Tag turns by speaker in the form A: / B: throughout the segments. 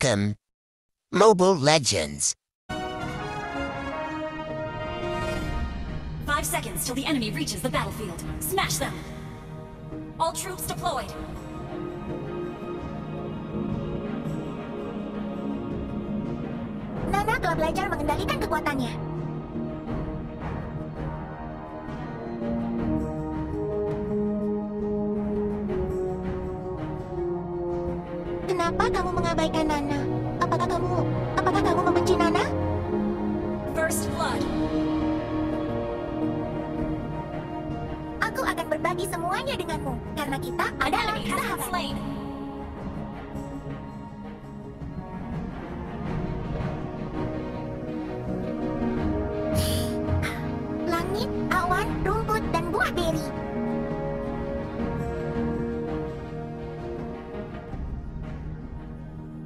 A: Welcome, Mobile Legends.
B: 5 seconds till the enemy reaches the battlefield. Smash them! All troops deployed!
C: Nana telah belajar mengendalikan kekuatannya. Kenapa kamu mengabaikan Nana? Apakah kamu membenci Nana?
B: First blood.
C: Aku akan berbagi semuanya denganmu karena kita
B: An
C: adalah
B: enemy has been
C: sahabat.
B: slain.
C: Langit, awan, rumput, dan buah beri.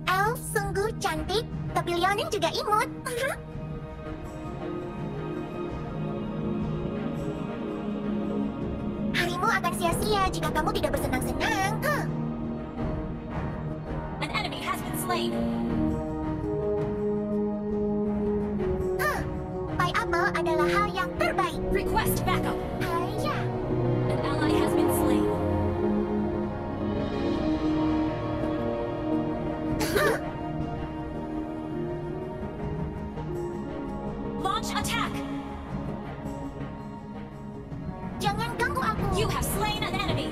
C: Elf sungguh cantik, tapi Leonin juga imut. Harimu akan sia-sia jika kamu tidak bersenang-senang.
B: An enemy has been slain.
C: Pai apel adalah hal yang terbaik.
B: Request backup.
C: Ayah.
B: An ally has been slain. Launch attack.
C: Jangan ganggu aku.
B: You have slain an enemy.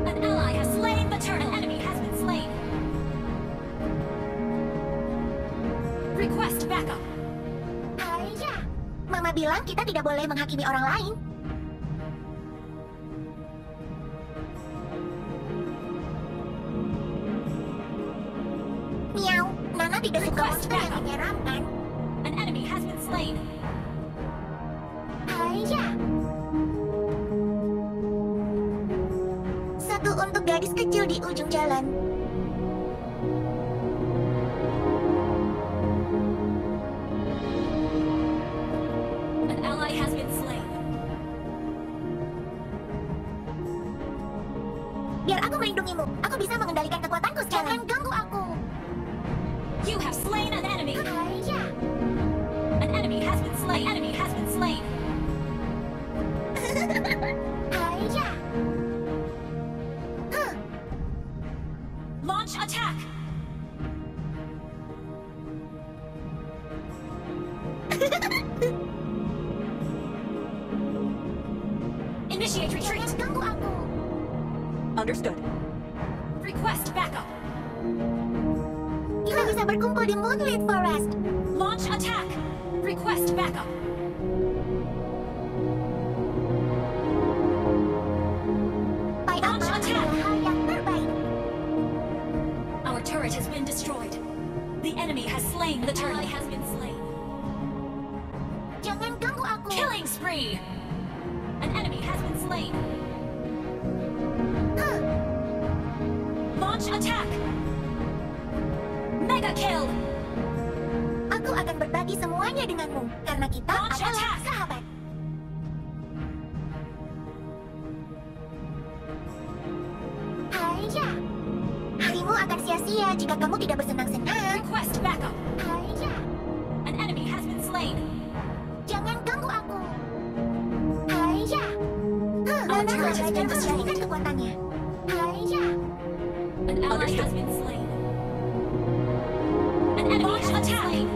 B: An ally has slain the turtle. An enemy has been slain. Request backup.
C: Ayah. Mama bilang kita tidak boleh menghakimi orang lain. Miau, Nana tidak suka
B: Request
C: monster yang
B: backup.
C: menyeramkan.
B: An enemy has been slain.
C: Ayah. Satu untuk gadis kecil di ujung jalan.
B: An ally has been slain.
C: Biar aku melindungimu. Aku bisa mengendalikan kekuatanku sekarang. Jangan ganggu aku.
B: You have slain an enemy.
C: Ayah.
B: An enemy has been slain. An enemy has been slain.
C: Ayah.
B: Launch attack. Initiate retreat.
C: Jangan ganggu aku.
B: Understood. Request backup.
C: Kita bisa berkumpul di Moonlit Forest.
B: Launch attack. Request backup.
C: Pai apel
B: Launch attack.
C: adalah hal yang terbaik.
B: Our turret has been destroyed. The enemy has slain the turtle. Has been slain.
C: Jangan ganggu aku.
B: Killing spree. An enemy has been slain. Launch attack. Mega kill.
C: Aku akan berbagi semuanya denganmu karena kita
B: Launch
C: adalah
B: attack.
C: sahabat. Ayah. Harimu akan sia-sia jika kamu tidak bersenang-senang.
B: Request backup.
C: Ayah.
B: An enemy has been slain.
C: Jangan ganggu aku. Ayah.
B: Our
C: Nana
B: turret
C: telah
B: has
C: belajar
B: been destroyed.
C: mengendalikan kekuatannya. Ayah.
B: An ally has been slain. An enemy has been slain.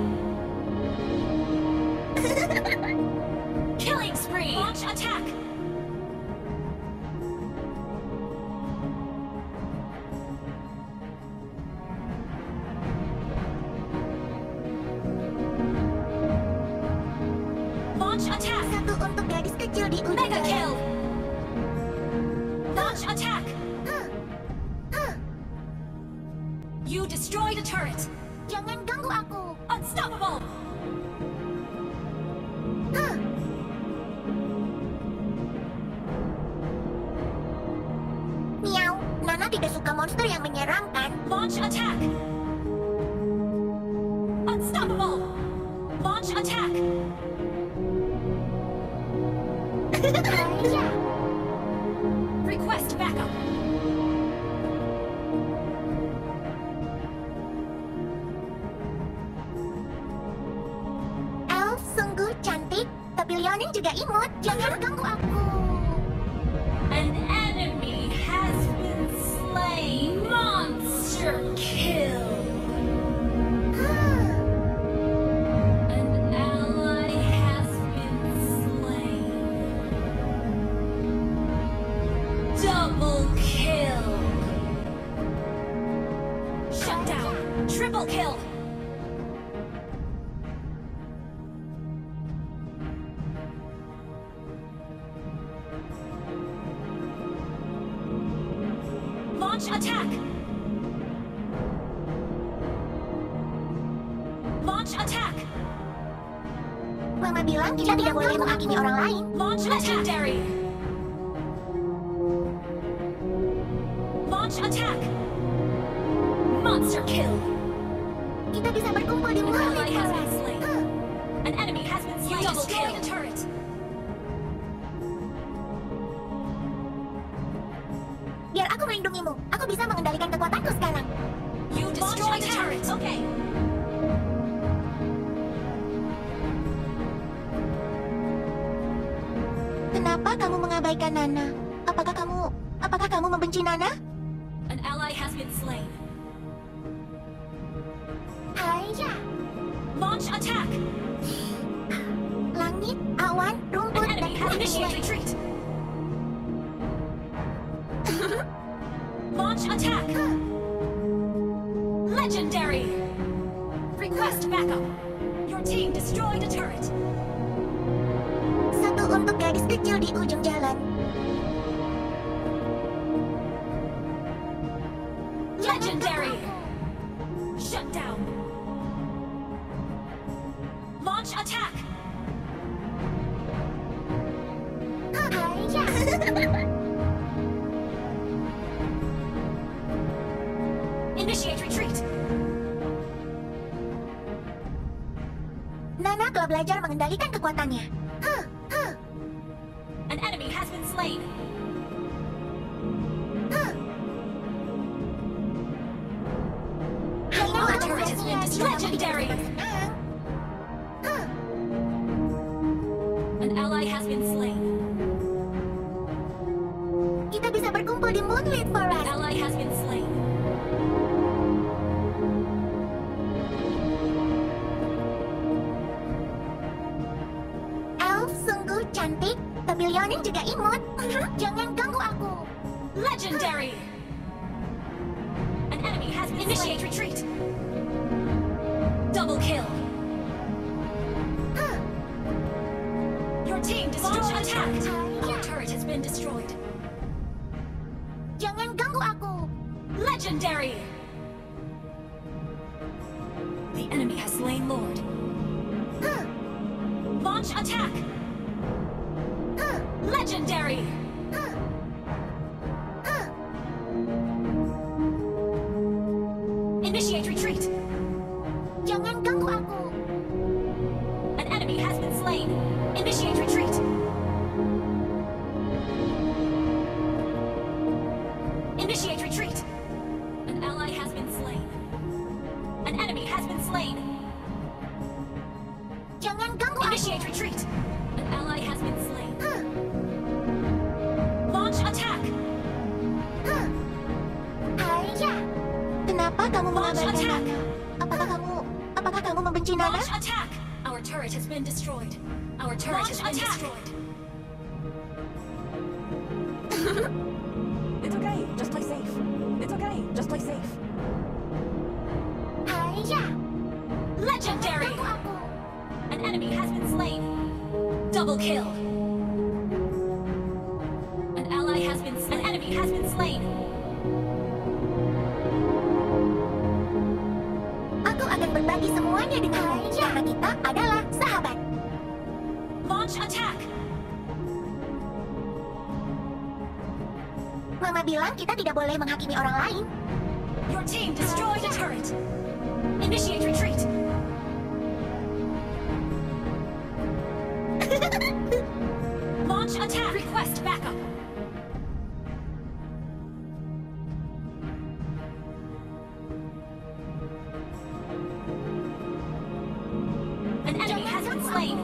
B: Killing spree. Launch attack. Launch attack.
C: Satu untuk gadis kecil di ujung
B: Mega
C: jalan.
B: kill. Launch attack. You destroyed a turret.
C: Jangan ganggu aku.
B: Unstoppable.
C: Miau, Nana tidak suka monster yang menyeramkan.
B: Launch attack. Unstoppable. Launch attack.
C: Ayah.
B: Request backup.
C: juga imut. Jangan ganggu aku.
B: An enemy has been slain. Monster kill. An ally has been slain. Double kill. Shut down. Triple kill. Launch attack! Launch attack!
C: Mama bilang kita tidak boleh menghakimi orang lain.
B: Launch legendary! Launch attack! Monster kill!
C: Kita bisa berkumpul di
B: An
C: mulut.
B: ally has been slain. An enemy has been slain. Double kill the turret.
C: Biar aku melindungimu. Aku bisa mengendalikan kekuatanku sekarang.
B: You destroyed the turret. Okay.
C: Kenapa kamu mengabaikan Nana? Apakah kamu membenci Nana?
B: An ally has been slain.
C: Haya.
B: Launch attack!
C: Langit, awan, rumput,
B: An enemy has initiated retreat. Launch attack! Legendary! Request backup. Your team destroyed a turret.
C: Satu untuk gadis kecil di ujung jalan.
B: Legendary! Shut down. Launch attack!
C: Haya.
B: Initiate retreat.
C: Nana telah belajar mengendalikan kekuatannya.
B: An enemy has been slain. Our turret has been destroyed. Legendary! An ally has been slain.
C: Kita bisa berkumpul di Moonlit
B: An
C: Forest.
B: ally has been slain.
C: Elf sungguh cantik, tapi Leonin juga imut. Jangan ganggu aku.
B: Legendary! An enemy has been initiate retreat. Double kill. Your team destroyed attack. Our turret has been destroyed.
C: Jangan ganggu aku.
B: Legendary! The enemy has slain Lord. Launch attack! Legendary! Initiate retreat!
C: Jangan ganggu aku.
B: An enemy has been slain. Initiate retreat! Initiate retreat! An ally has been slain. An enemy has been slain.
C: Jangan ganggu aku.
B: Initiate retreat! An ally has been slain. Launch attack!
C: Haya. Kenapa kamu
B: Launch
C: mengabaikan
B: attack!
C: Nana? Apakah kamu membenci Nana?
B: Launch attack! Our turret has been destroyed. Our turret has been destroyed.
D: It's okay, just play safe. It's okay, just play safe.
C: Haya.
B: Legendary!
C: Ganggu aku.
B: An enemy has been slain. Double kill. An ally has been slain. An enemy has been slain.
C: Aku akan berbagi semuanya denganmu. Karena kita adalah sahabat.
B: Launch attack!
C: Mama bilang kita tidak boleh menghakimi orang lain.
B: Your team destroyed a turret. Initiate retreat. Launch attack. Request backup. An enemy has been slain.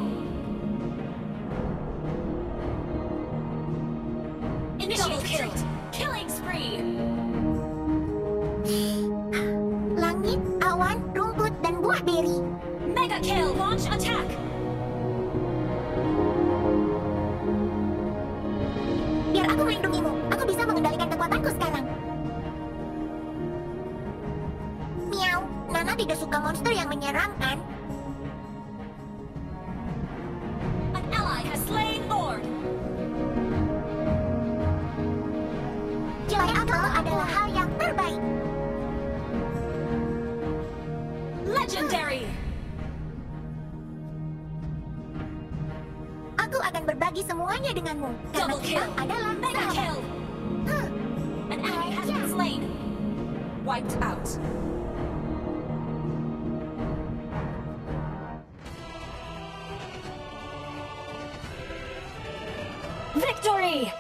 B: Initiate retreat. Killing spree.
C: Langit, awan, rumput, dan buah beri.
B: Mega kill. Launch attack.
C: Biar aku melindungimu. Aku bisa mengendalikan kekuatanku sekarang. Miau, Nana tidak suka monster yang menyeramkan.
B: An ally has slain Lord.
C: Juara aku adalah hal yang terbaik.
B: Legendary.
C: Aku akan berbagi semuanya denganmu. Karena
B: Double
C: kita
B: kill.
C: adalah
B: Mega
C: sahabat.
B: kill. An enemy has been slain.
D: Wiped out.
B: Victory!